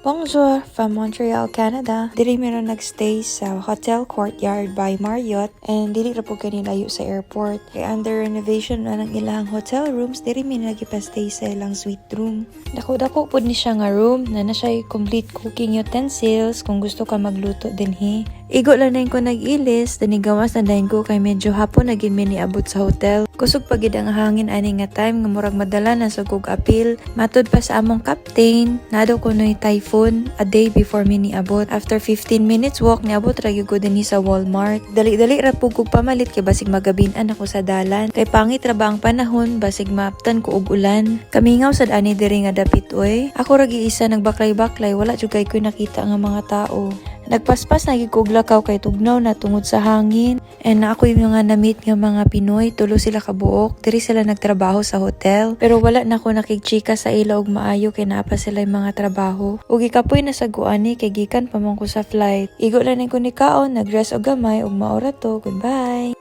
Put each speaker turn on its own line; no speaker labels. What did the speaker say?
Bonjour, from Montreal, Canada. Diri meron nagstay sa Hotel Courtyard by Marriott and dili ra po kani layo sa airport. Kay under renovation na ng ilang hotel rooms, diri mi nagipastay sa ilang suite room. Dako-dako pod ni siya nga room na siya complete cooking utensils kung gusto ka magluto dinhi. Igo lang na ko nag-ilis, danigawas na dahin ko kay medyo hapon naging miniabot sa hotel. Kusog pagid ang hangin ani nga time nga murag madala na sa kog apil. Matud pa sa among captain, nado ko noy typhoon a day before miniabot. After 15 minutes walk niabot ra gyud ko dinhi sa Walmart. Dali-dali ra pug kog pamalit kay basig magabin-an ako sa dalan. Kay pangit ra ba ang panahon basig maaptan ko og ulan. Kamingaw sad ani diri nga dapit oy. Ako ra giisa nagbaklay-baklay, wala jud kay ko nakita nga mga tao. Nagpaspas na gid lakaw kay tugnaw na tungod sa hangin. And ako yung mga na-meet nga mga Pinoy, tulo sila kabuok, diri sila nagtrabaho sa hotel. Pero wala na ko nakigchika sa ila og maayo kay naa pa sila yung mga trabaho. Ug ikapoy na sa guani kay gikan pa man ko sa flight. Igo lang ko ni kaon, nag-rest og gamay ug maura to. Goodbye.